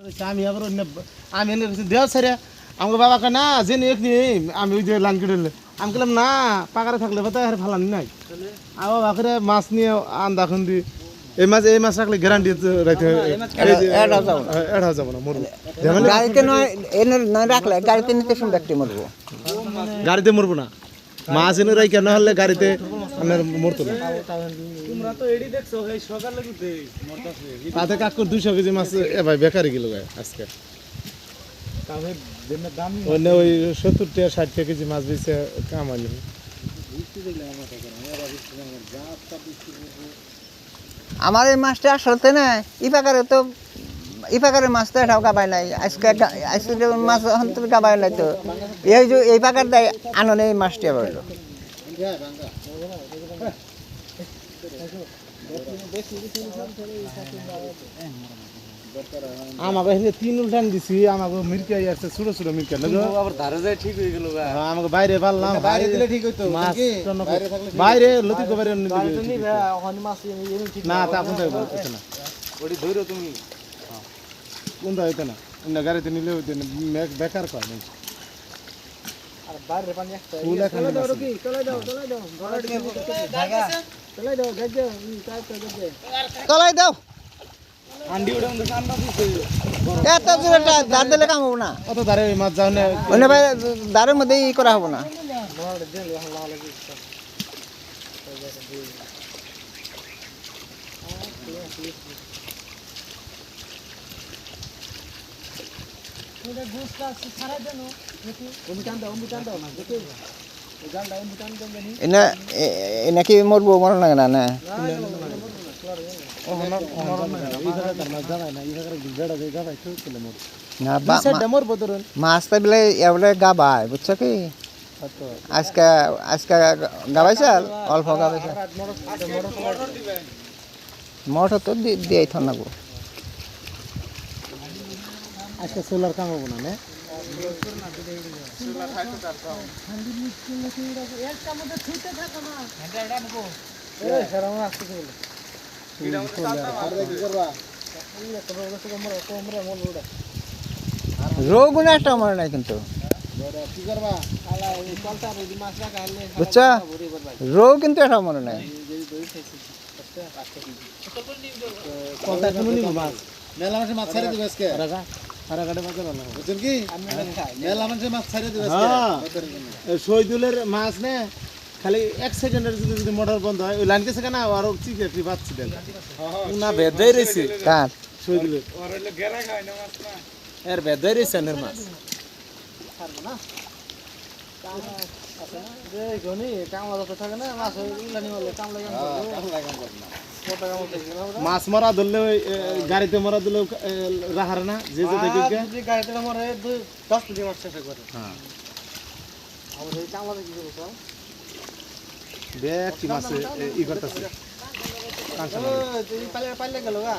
আমি আবার অন্য আমি এনে দেওয়া সারিয়া আমাকে বাবাকে না জেনে এখনি আমি ওই যে লাইন কেটে আমি বললাম না পাকারে থাকলে বা তাই ফালানি নাই আমার বাবাকে মাছ নিয়ে আন্দা খুন্দি এই মাছ রাখলে গ্যারান্টি রাখতে এড়া যাব না মরবো গাড়িতে নয় এনে নয় রাখলে গাড়িতে নিতে শুন ব্যক্তি মরবো গাড়িতে মরবো না মাছ এনে রাই কেন হলে গাড়িতে আপনার মরতো না তোমরা তো এডি দেখছো এই সকালে গুতে মরতাছে তাতে কাকুর 200 কেজি মাছ এ ভাই বেকারি গেল আজকে তবে দিনের দাম অন্য ওই 70 টাকা 60 টাকা কেজি মাছ বেচে কামাইলো আমার এই মাছটা আসলে না ইপাকারের মাছটা এটাও গাবাই নাই আজকে মাছ অন্তত গাবাই নাই তো এই যে এই পাকার দেয় আননে এই মাছটি আবার আমাকে এখানে 3 উল্টান দিছি আমাকে মিরকাই আছে ছোট ছোট মিরকা না আবার ধারে যায় ঠিক হয়ে গেল গা আমাকে বাইরে পারলাম বাইরে দিলে ঠিক হইতো নাকি বাইরে লতি কো বাইরে নিবে ওখানে মাছ এনে ঠিক না তা কোন বলতেছ না ওডি ধইরো তুমি কোন হইতো না অন্য গাড়িতে নিলে হইতো না বেকার কয় না আর বাইরে পানি একটা ফুলা খালি দাও রকি চলাই দাও চলাই দাও গজ্জে কাজ তো গজ্জে তলাই দাও আন্ডি ওটা মধ্যে কান্না দিছে এত দূরে দাঁড় দিলে কাম হবো না অত ধারে মাছ যাও না অন্য ভাই দাঁড়ের মধ্যে ই করা হবো না বড় দেন হাল্লা লাগি ওটা গোসটা ছাড়া দেন ওমি টান দাও না দেখে ওই গানটা ওমি টান দেন জানি এনে কি মরবো মরণ লাগে না না ও হনর না এই জায়গা মাছ যাবে না এই জায়গা বেড়া জায়গা ভাই ঠিক করে মোর না সেটা মোর বদরন মাছটা বলে এবারে গাবাই বুঝছো কি আজকে গাবাইছে অল্প গাবাইছে মোটর তো দিয়েই থন নাগো আজকে সোলার কাম হবো না রোগুন একটা মনে নাই কিন্তু বুঝছো রোগ কিন্তু একটা মনে নাই মেলা মানুষ মাছ ছাড়ে দিবে আজকে আরাগাড়ে বাজার না বুঝছেন কি মেলা মানুষ মাছ ছাড়ে দিবে আজকে শহীদুলের মাছ নে খালি 1 সেকেন্ডের যদি মোটর বন্ধ হয় ওই লাইন কেসে কেন আর চিকেটি বাচ্চি দেন না বেদাই রইছে কার শহীদুলের ওর হলো গেরা খায় না মাছ না এর বেদাই রইছে এর মাছ পারবো না যে গনি কামলা তো থাকে না মাছ উলানি হলে কামলা করবে না মোটা কাম করতে গেল মাছ মারা ধরলে ওই গাড়িতে মারা দিলে রাহার না যে যে দেখে যদি গাড়িতে মরে 10 কেজি মাছ শেষ করে হ্যাঁ আমরা এই কামলা কি করব দেখ কি মাছ ই করতেছে তুই পালে গেল গা